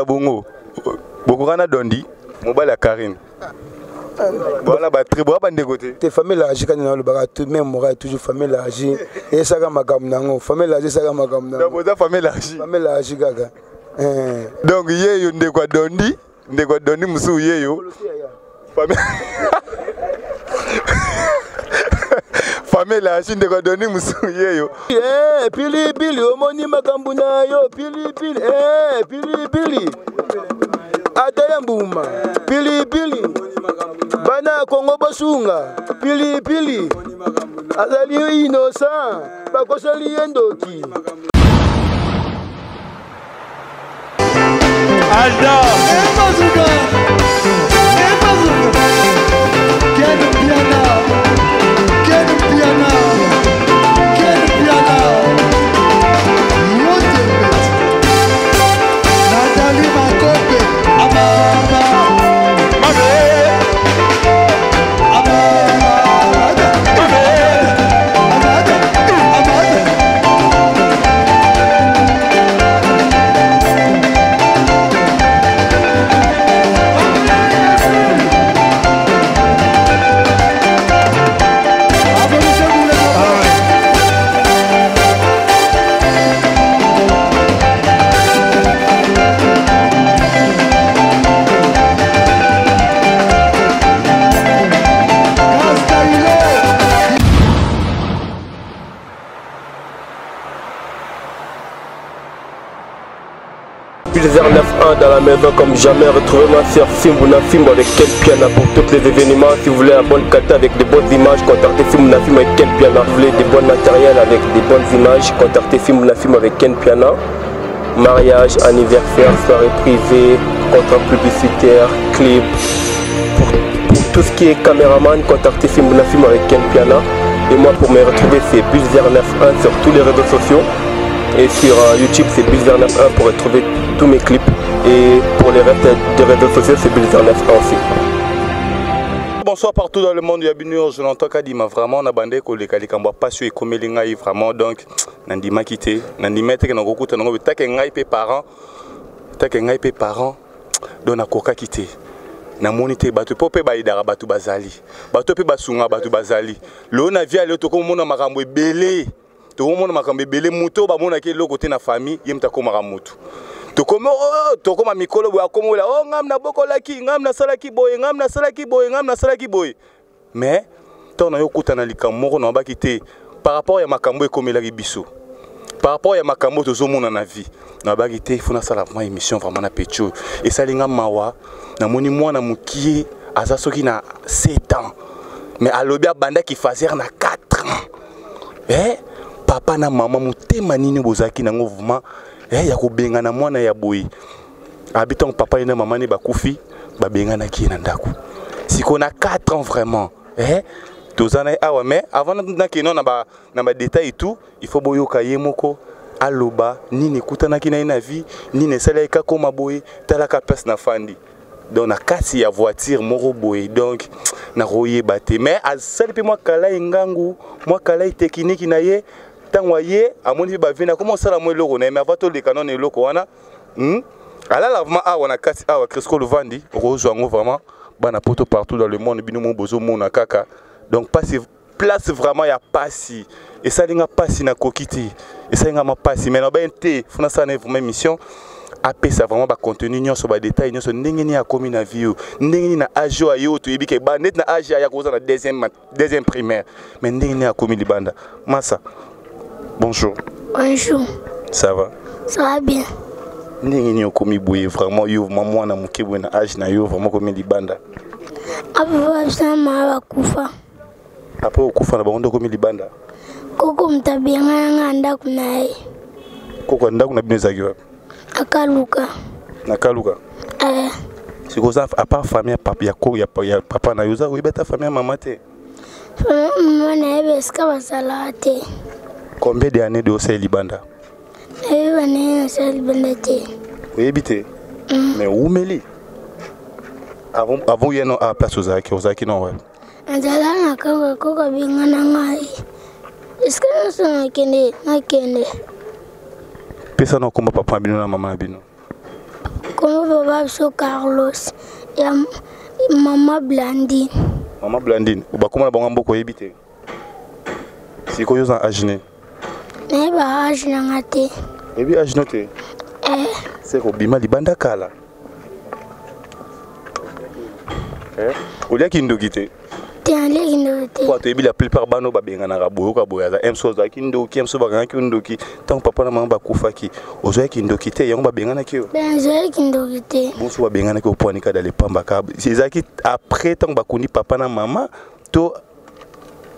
bongo. Bokokana Dondi, mobile à Karine. Voilà, bah très bon, de côté. Tes familles âgées quand on a le barat, même moi toujours famille âgée. Et ça va magamnango, famille âgée ça va magamnango. Donc vous famille âgée. Famille âgée gaga. Donc yé yo ndekwa Dondi, musu yé yo. Famille. Famille âgée ndekwa Dondi musu yé yo. Pili pili omoni makambuna yo, pili pili pili pili. Ataya mbuma, pili pili. Bana Kongo basunga, pili pili. Azali innocent, bakosali endoki. Alda, Pulsar 9.1 dans la maison comme jamais. Retrouvez-moi sur Fimbuna Film avec Ken Piana pour tous les événements. Si vous voulez un bon cata avec de bonnes images, contactez Fimbuna Film avec Ken Piana. Si vous voulez des bons matériels avec des bonnes images, contactez Fimbuna Film avec Ken Piana. Mariage, anniversaire, soirée privée, contrat publicitaire, clip. Pour tout ce qui est caméraman, contactez Fimbuna Film avec Ken Piana. Et moi pour me retrouver c'est Pulsar 9.1 sur tous les réseaux sociaux. Et sur YouTube c'est Pulsar 9.1 pour retrouver tous mes clips. Et pour les restes des réseaux sociaux c'est Pulsar 9.1 aussi. Bonsoir partout dans le monde, bienvenue je l'entends qu'à dire vraiment on a bandé que les calikambois passion et comme les gars vraiment donc nandima quitté nandima te que na gokuta na ngobe take ngai pe parents donc na koka quitté na monité bato popé ba idara bato bazali bato pe basunga bato bazali lo na via le to ko mona makambo ebele to mona makambo ebele muto ba mona ke lo côté na famille yemta ko makamutu to comme to comme mikolo bo akomola oh ngam na bokolaki ngam na salaki boy ngam na salaki boy mais to na yokuta na likamoko na baki te par rapport ya makambo ekomelaki biso par rapport ya makambo tozomona na vie na baki te funa sala vraiment émission vraiment na pecho et salinga mawa na moni mwana mukie aza soki na 7 ans mais alobi banda ki fazer na 4 ans papa na maman mutema nini bozaki nango vraiment ya kobenga na mwana ya boyi habitant papa et maman ne bakufi babenga na ki na ndako siko na 4 ans vraiment tozana awa mais avant na kino na ba détail et tout il faut boyoka yemoko aloba nini kutana ki na vie nini sala ka koma boyi talaka pes na fandi donc na kasi ya voiture moro boyi donc na royer baté mais azali pe moi kala ngangu moi kala technique na ye tangoye amoni ba vina comment ça la moi loko na mais avant to le canon et loko wana ala lavement awa na kasi awa Crisco le vandi rose ngo vraiment bana poto partout dans le monde bino mo bozo mona kaka donc pas place vraiment ya pasi et ça linga pasi na kokiti et ça linga ma pasi mais na ba nté funa ça na vraiment mission AP ça vraiment ba contenu nyonso ba détail nyonso ndenge ni akomi na vie ndenge ni na ajo ayo to yebike ba net na age ya koza na deuxième primaire mais ndenge ni akomi libanda massa. Bonjour. Bonjour. Ça va? Ça va bien. Ndenge ni okomi boye vraiment yo maman na mukebwe na age na yo vraiment komi libanda. Apa sama bakufa. Apa okufa na bango komi libanda. Koko mtabianga nganda kunaye. Koko ndaku na bino zaki wapi? Akaluka. Nakaluka. Siko za à part famille papa ya papa na yoza oui beta famille maman te. Maman na ebeska basalate. Combien d'années de Osei Libanda? Oui, habité. Mais où meli? Avant, il y a une place aux Aki, non, ouais. Est-ce que nous sommes papa bino na maman bino? Comme papa biso Carlos ya maman Blandine. Maman Blandine, ba comment ba ngamboko yebite. Siko yo za ajine. Ne ba ajina ngate. Ebi ajino te. C'est ko bima libanda kala. Olia kindoki te. Tiens les kindoki. Kwa to ebi la plupart bano ba benga na rabo ka boya za emso za kindoki emso ba kindoki tant papa na mama ba kufaki ozo kindoki te yango ba benga na kio. Ben zo kindoki te. Bonso ba benga na ko poni ka dale pamba ka. C'est qui après tant ba kuni papa na mama to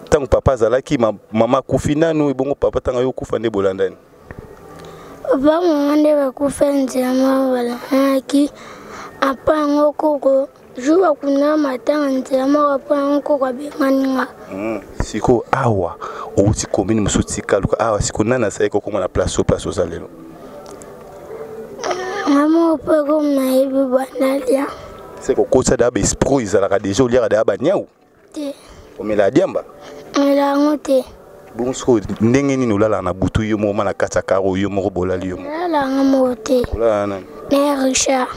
tant papa zalaki mama kufina no bongo papa tanga yo kufa nde bolandani. Papa mama nde ba kufa nzema wala ki apa ngoko Joua kuna matanga nzema apa ngoko kwa benganinga. Siko awa outi commune musuti kaluka awa siko nana sai ko na place za lelo. Mama opa ko na ebi banalia. C'est ko kosa da ba esprit izala déjà oliaka da ba nyau. Te. O mela diamba. Mela ngote. Bonso ndenge nini olala na butu yo mo na kata karo yo mo bolali yo mo. Lala ngamote. Olala na. Ne Richard.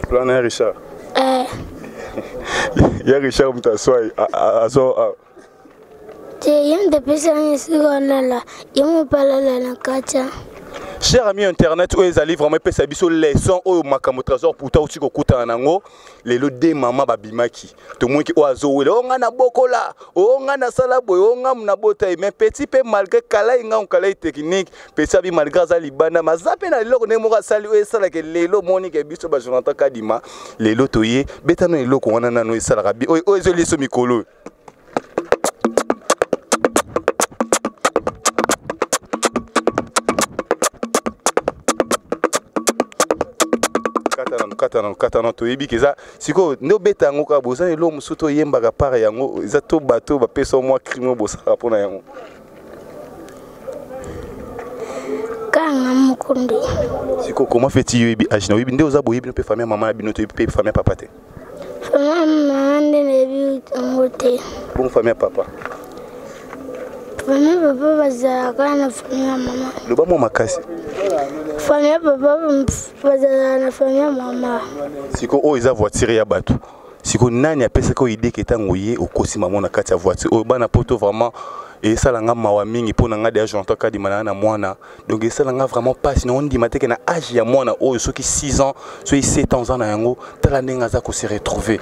Olala na Richard. Ya Richard mtaswai azo te yem de pesa ni sigolala yem palala na kacha. Chers amis internet, où ezali vraiment pesa biso leçon au makambo trésor pour toi aussi ko kuta nango lelo de mama babimaki to moi ki oazo wele onga na bokola onga na sala boy onga na bota mais petit peu malgré kala inga on kala technique petit abi malgré za libana mazape na lelo ne mo ka sali o sala ke lelo moni ke biso ba jonathan kadima lelo toye betano lelo ko wana nano sala ka bi o ezoli so mikolo. Katana to yebi keza siko ndo beta ngo ka boza elo musuto yemba ka pare yango za to bato ba pesa mo crime bosa rapona yango kanga mukundi siko comment fait-il yebi ajina yebi ndo za boyebi no pe famille maman bino to yebi pe famille papa te maman ne bi ngote bon famille papa famille papa baza kana famille maman lo ba mo makasi famille papa baza na famille maman siko o iza voiture ya bato siko nani apesa ko idée ke tango ye okosi maman na kati ya voiture o bana poto vraiment et ça langa mawa mingi pona nga déjà j'entends ka di manana mwana donc ça langa vraiment pas sinon on dit mateke na âge ya mwana o soki 6 ans soki 7 ans na yango tala nenga za ko se retrouver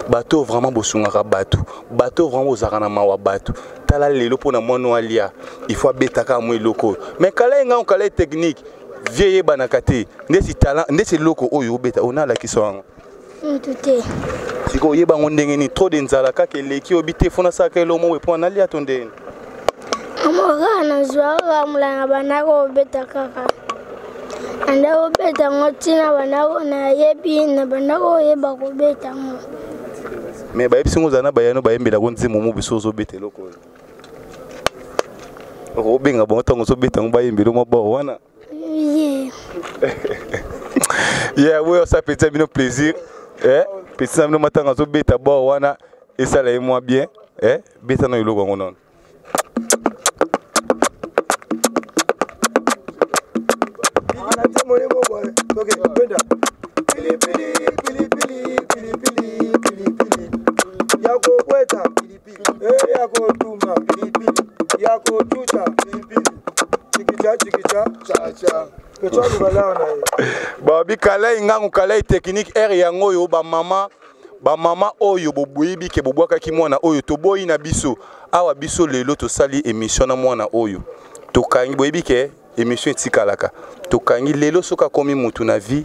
bato vraiment bosunga bato vraiment ozaka na mawa bato tala lelo pona mwana alia il faut betaka mo loko mais kala nga on kala technique vieille banakate ndesi talent ndesi loko oyo beta ona la kiswango tout siko yeba ngondenge ni trop de nzala kaka eleki obite fona saka elomo we pona lia tonde amoga na zwa mulanga banako beta kaka anda obeta ngotina banako na yebi na banako yeba ko beta ngo mais ba yebisingo zana bayano bayembela ko nzimu mu bisozo bete loko o benga bon tango so beta ngo bayembelo mo bo wana yeah we ça peut être un plaisir petit amino matanga zo beta bo wana et ça là moi bien beta no iloko ngonon yako kweta yako tuma yako tuta chikicha cha babi kala ingangu kala technique yango yo ba mama oyo bobuibi ke bobwaka ki mwana oyo to boyi na biso awa biso lelo to sali émission na mwana oyo to kangi boyibi ke émission etikalaka to kangi lelo soka komi mutu na vie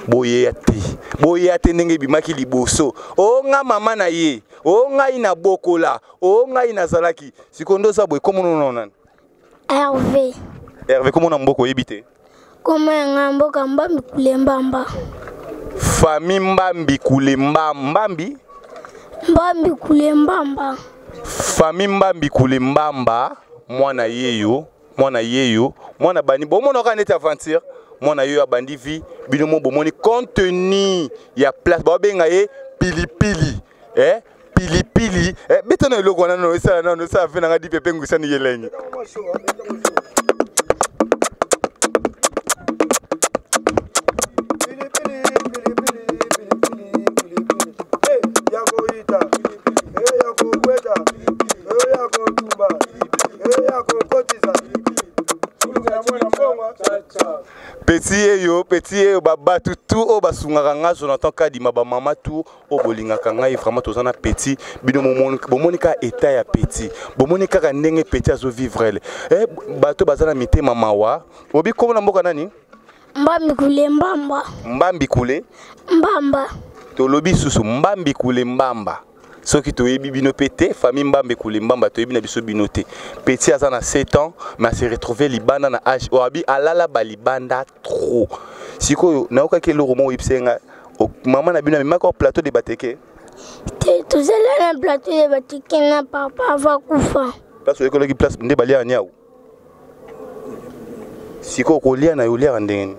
boye ate ndenge bimaki liboso o nga mama na ye o ngai na bokola o ngai na zalaki sikondo za boy komono nonana Hervé komono mboko yebite koma ngambo kamba mbamba famille mbambi kule mbambi kule mbamba famille mbambi kule mbamba mwana yeyo mwana bani bo mona ka neti aventure mwana yeyo abandi vie binomo bomoni contenu ya place ba benga ye pilipili pilipili betana eloko wana no ça non ça fait na di pepe ngusa ni yelengi petit babatu tout o basungaka nga Jonathan Kadima ba mama tout o bolingaka nga vraiment tozana petit bino bomonika état ya petit bomonika ka ndenge petit azo vivre elle bato bazana mitema mawa obi komona mboka nani Mbambi kule mbamba. Mbambi kule Mbamba. To lobi susu mbambi kule mbamba. Soki to yebi bino pété famille mbambi kule mbamba to yebi na biso binoté. Petit azana 7 ans mais s'est retrouvé libanda na âge oabi alala balibanda trop. Siko na okaki loro mo ipsenga maman na bino memaka au plateau de bateke. Te tozela na plateau de bateke na papa va kufa. Parce que ekologi place nde balia nyao. Siko kolia na yolia ndenge.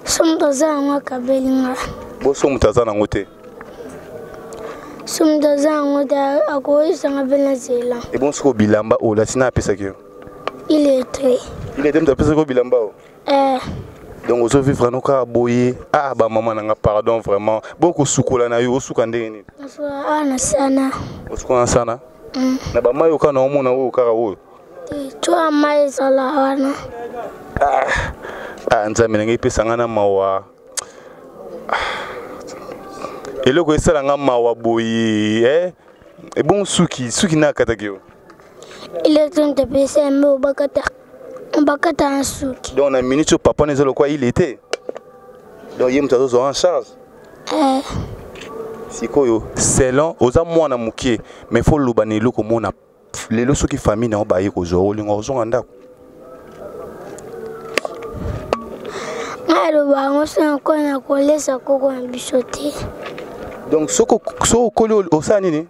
Somtoza ngwa kabelinga. Bo somtoza na ngote. Somtoza ngwa akoisa ngabela zela. Et bon siko bilamba o la sina apesa kyo. Il est très. Il est apesa ko bilamba o. Donc ozo vivre noka boye ba maman nanga pardon vraiment beaucoup sukola na yo osuka ndenge ni. Ana sana. Osuka sana. Na ba mayo kana omona wo kaka wo. Toi mai sala wana. Nzambe nanga ipesa ngana mawa. Eloko esala nga mawa boye et bon suki na katakio. Il est en train de passer mais bakata un suki. Donc na minute papa nezalo quoi il était. Donc yem tazo en charge. Sikoyo selon oza mwana mukie mais faut lobana eloko mona lelo soki famille na ba yeko zo olinga ozonga ndako. Alors on s'est encore na kolesa koko na bisoté. Donc soko kolo osani ni?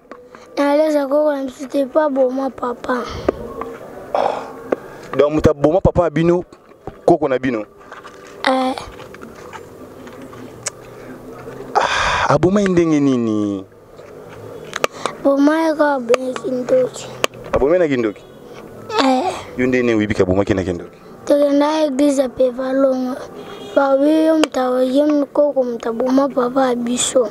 Na lesa koko na bisoté pas bon ma papa. Donc muta boma papa bino koko na bino. Aboma ndenge nini? Boma ka ben kindoki. Aboma na kindoki? Yonde ne wibika boma kina kindoki. Tegenda église pe valonga. Ba wi mtawo yem koko mtaboma papa biso.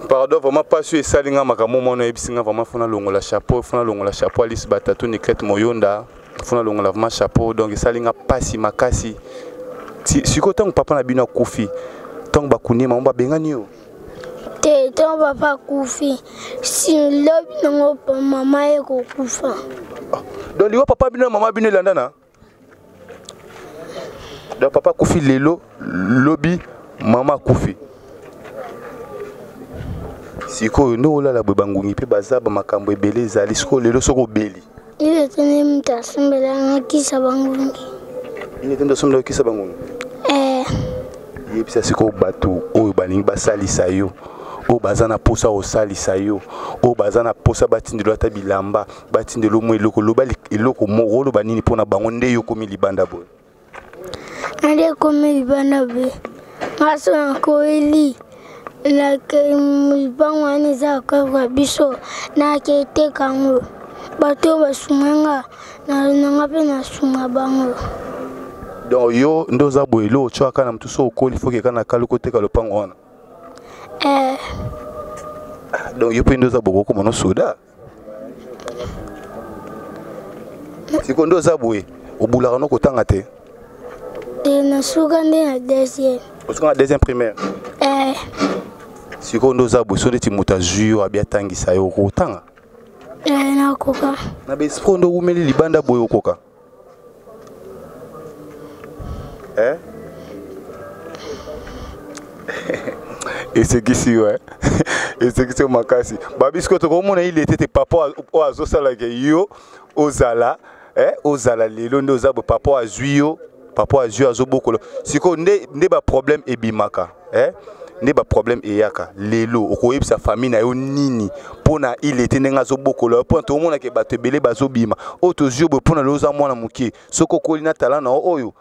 Pardon, vraiment pas sûr ça linga makamo mono ebisinga vraiment fona longola chapeau alis batatu ni crête moyonda fona longola vraiment chapeau donc ça linga pasi makasi siko tango papa na bino kufi tango bakuni mamba bengani yo te tango papa kufi si lobi nango mama eko kufa donc liwa papa bino mama bino landana donc papa kufi lelo lobi mama kufi siko ndo la bangungi pe bazaba makambo ebele zali siko lelo soko beli ile tene mtasembela ngakisa bangungi ile tende sombela kisa bangungi yebisa siko batu oyo balingi basalisa yo o bazana posa osalisa yo o bazana posa batindelo ata bilamba batindelo mo eloko loba eloko mo lo banini pona bango nde yo komi libanda boy ande komi libanda be ngaso ko eli la ke mbangwane za kwa biso na ke te kango bato basumanga na ngape na suma bango donc yo ndoza boyelo chwaka na mtuso okoli foke kana kaluko te ka lopango wana donc yo pe ndoza boko mono soda siko ndoza boye obulaka no kotanga te te na suka nde na deuxième osuka na deuxième primaire siko ndoza boye so ndeti moto azwi abia tangisa yo okotanga nakoka na bespro ndo umeli libanda boye okoka et c'est qui si ouais et c'est qui c'est makasi babisco to komona il était papa o azosala ke yo ozala ozala lelo ndo zabo papa azwi azobokolo siko nde ba problème ebimaka nde ba problème eyaka lelo okoyebisa famille na yo nini pona il était ndenga azobokolo po to mona ke bato ebele bazobima o to zio bo pona loza mwana mukie soko kolina talana oyo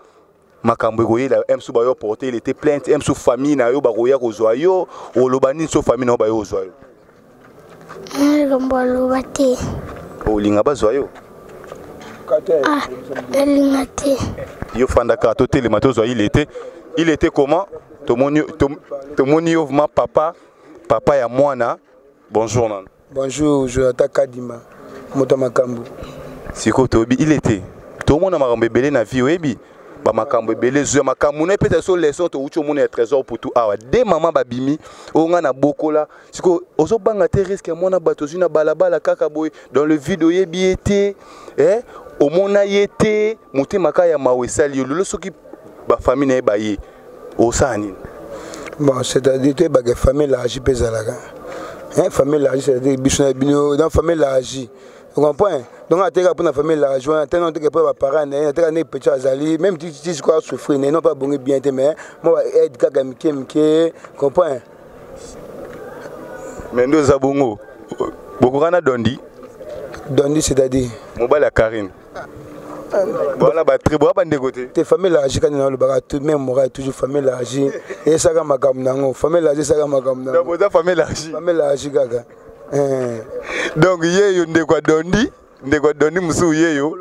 makambo koyela emsu ba yo porter il était plainte emsu famille na yo ba koya kozwa yo olobani so famille na ba yo ozwa yo ngombo lobate olinga bazwa yo elinga te yo fanda ka to telema to zwa il était comment tomoni yo vraiment papa ya mwana bonjour nan bonjour Jonathan Kadima moto makambo siko tobi il était tout le monde a makambo ebele na vie oyebi ba makambo ebele zo makambo na peut-être so leçon to ucho mona trésor pour tout awa de maman babimi o nga na bokola siko ozo banga te risque mona bato zina balabala kaka boy dans le vide oyebi été au mona yete motema ka ya mawesali lolo soki ba famille na ba ye o sani bon c'est-à-dire que ba famille la agi pezalaka famille la agi c'est-à-dire bishona bino dans famille la agi. Vous comprenez? Donc, pour la famille, la joie, pour les parents, les petits azali, même si tu crois souffrir, non pas bon bien, mais moi, aide Kagamike, comprenez? Mais nous avons beaucoup de Dondi. Dondi, c'est-à-dire? Mobile à Karine. Voilà, très beau, pas de côté. Tes familles là, j'ai quand le barat, tout même moral, toujours famille là, et ça va ma gamme nango, famille là, ça va ma gamme nango. Donc, famille là, famille là, gaga. Donc, yeyo ndekwa Dondi musu yeyo.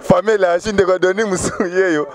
Famille là, ndekwa Dondi musu yeyo.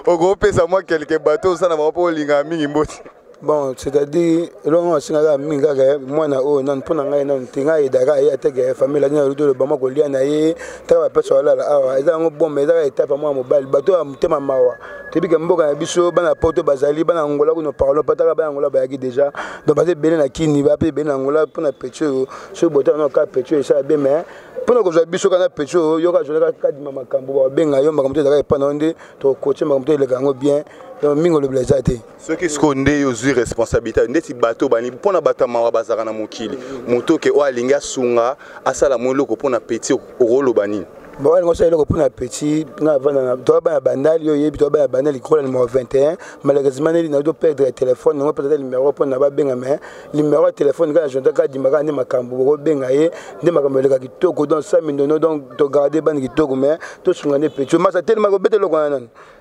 Oko pesa moi quelques bateaux ça na ba po linga mingi mboti. Bon, c'est-à-dire, là, singa minga moi na o nan pona ngai nan tinga idara ya tege famille la na luto le bama ko lia na ye ta ba pesa la awa eza ngo bon mais eza étape moi mobile bateau amtema mawa tebika mboka na biso bana poto bazali bana ngola ko no parlo pataka bana ngola ba yaki déjà donc ba bele na kini ba pe bele na ngola pona pecho so bota no ka pecho ça bien mais pona ko za biso kana pecho yo ka jola ka di mama kambo ba benga yo makamto ezaka epana onde to coacher makamto eleka ngo bien donc mingo le blazate ceux qui skonde yo zu responsabilité ndeti bateau bani pona batama wa bazaka na mokili moto ke o alinga sunga asala moloko pona petit rolo bani. Bon, on sait que pour un petit, on a un bandal, il y a un bandal, il numéro 21. Malheureusement, il a dû perdre le téléphone, on a perdu le numéro pour n'a pas bien main. Le numéro de téléphone, quand je dis que je ma cambo, bien aillé, de ma cambo, qui toque dans 5 minutes, donc tu gardes ban qui toque, mais tu sont un petit. Mais c'est tellement bête le coin.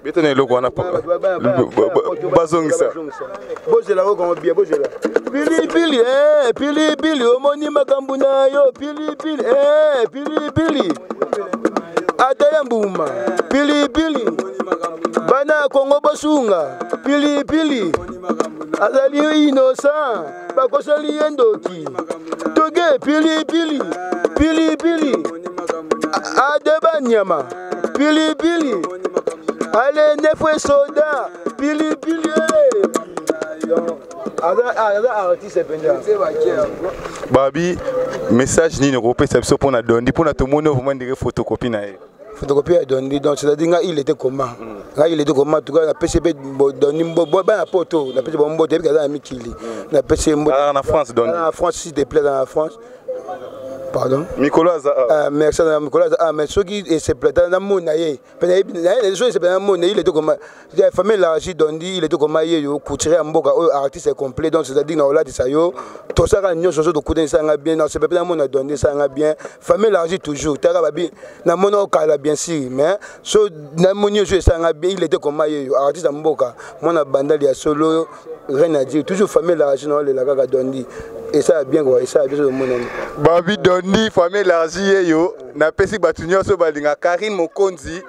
Bête le coin, pas. Bazong ça. Bozé la roue, bien bozé là. Pili, omoni makambuna yo, pili. Ataya mbuma, pili, bana Kongo basunga, pili, azali innocent, bakosali yendoki, toge pili, adeba nyama, pili, ale nefwe soda, pili, Babi, message ni européen c'est pour na Dondi pour na tout monde vraiment dire photocopie na e. Photocopie à Dondi donc c'est-à-dire il était comment? Il était comment tout cas la PCB Dondi ba na poto, la PCB mbo te ka mi kili. La PCB en France Dondi. En France s'il te plaît dans la France. Pardon? Nicolas merci Nicolas mais ceux qui se plaît dans mon naïe. Les choses c'est dans mon naïe il était comme la famille la Dondi il était comme yo couturier mboka artiste complet donc c'est-à-dire na ola de ça yo tout ça quand nyonso de couder ça nga bien non c'est pas dans mon Dondi ça nga bien famille la toujours tara babi na mono kala bien sûr mais so na monio jouer ça nga bien il était comme yo artiste mboka mona bandali ya solo rien à dire toujours famille la non la gaga Dondi et ça bien quoi et ça bien mon ami Babi Dondi famille l'argile yo na pesi batunyo so balinga Karine Mokonzi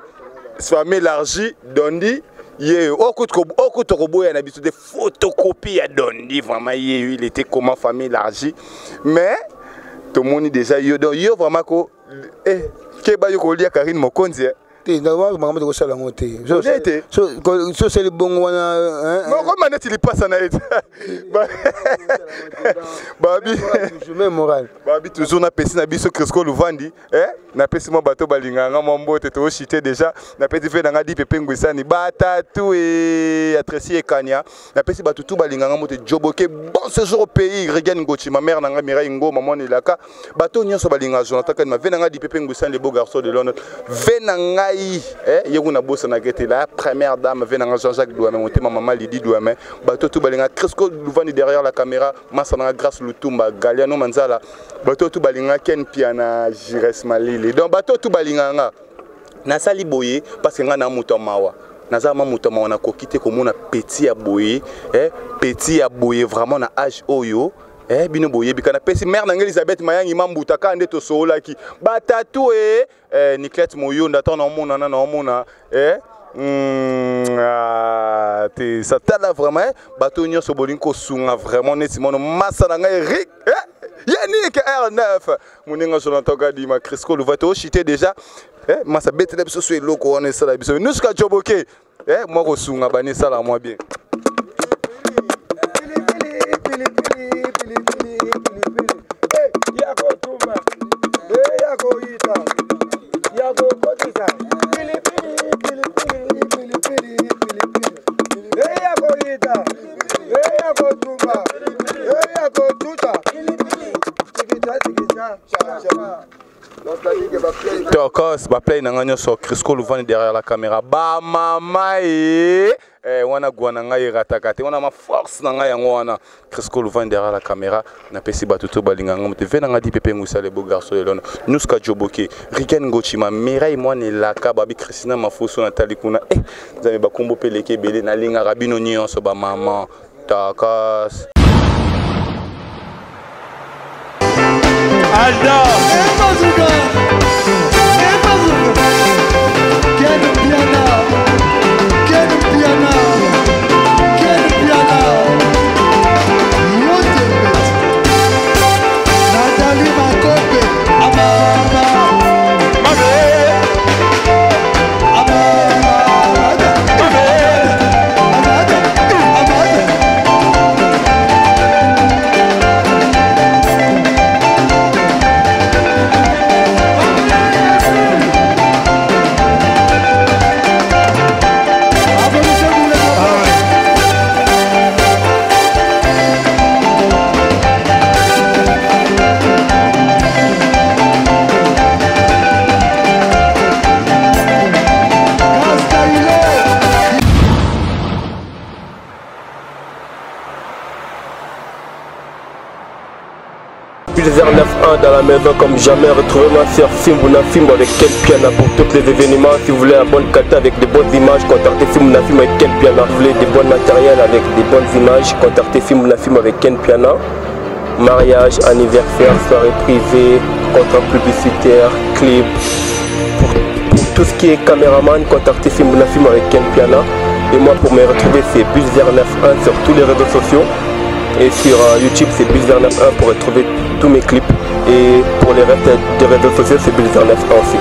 famille l'argile Dondi ye okuto koboya na biso de photocopie ya Dondi vraiment il était comment famille l'argile mais tout le monde déjà yo donc yo vraiment ko ke ba yo ko lia Karine Mokonzi normalement maman de ça la montée so c'est le bon wana non comment net il passe na été babi je mets moral babi toujours na pesi na biso Crisco Luvandi na pesi mo bato balinga nga mombote to chité déjà na pesi fe na di pepe ngwisani batatu et atresi ekania na pesi bato tout balinga nga mote joboke bon séjour au pays Regan Ngochi ma mère nga Mirai Ngo maman Elaka bato nyonso balinga Jonathan Kan ma ve na di pepe ngwisani le beau garçon de Londres ve na yeguna bossa na gete la première dame venanga Jean-Jacques Douamé monter maman Lydie Douamé bato tout balinga Crisco Luvandi derrière la caméra masana grâce Lutumba Galiano Manzala bato tout balinga Ken Piana Jires Malili donc bato tout balinga nga na sali boye parce que nga na muto mawa nazama muto mawa na kokite komona petit ya boye petit ya boye vraiment na âge oyo bino boye bikana pesi mère na Elisabeth Mayangi mambuta ka nde to solaki batatu Nicolette Moyonda ton na mona te ça tala vraiment bato nyonso bolinko sunga vraiment neti mono massa na ngai Eric Yannick R9 moninga zonantoka di ma Crisco le vote chité déjà ma sa bête de so loko on est ça la biso nous ska joboke moi ko sunga bani sala moi bien yako tuma yako ita yako kotisa yako ita yako tuma yako tuta Tokos ba play nanga sur Crisco Louvani derrière la caméra ba mama wana gwana ngai ratakate wana ma force nanga yango wana Crisco Louvani derrière la caméra na pesi batuto balinga ngote vena ngadi pepe ngusa le beau garçon elona nuska joboke Riken Gochima Mireille moi ne laka babi Christina Mafuso Nathalie kuna nzambe ba kombo peleke bele na linga rabino nyonso ba mama Tokos Alda Emazuka Quero piano Quero piano Quero piano Muito Nathalie Makope Amama Pulsar 9.1 dans la maison comme jamais. Retrouvez ma sœur Fimbuna Fimbo avec Ken Piana pour tous les événements. Si vous voulez un bon kata avec de bonnes images, contactez Fimbuna Fimbo avec Ken Piana. Si vous voulez des bons matériels avec des bonnes images, contactez Fimbuna Fimbo avec Ken Piana. Mariage, anniversaire, soirée privée, contrat publicitaire, clip. Pour tout ce qui est caméraman, contactez Fimbuna Fimbo avec Ken Piana. Et moi pour me retrouver c'est Pulsar 9.1 sur tous les réseaux sociaux. Et sur YouTube c'est Pulsar 9.1 pour retrouver tous mes clips. Et pour les restes des réseaux sociaux c'est Pulsar 9.1 aussi.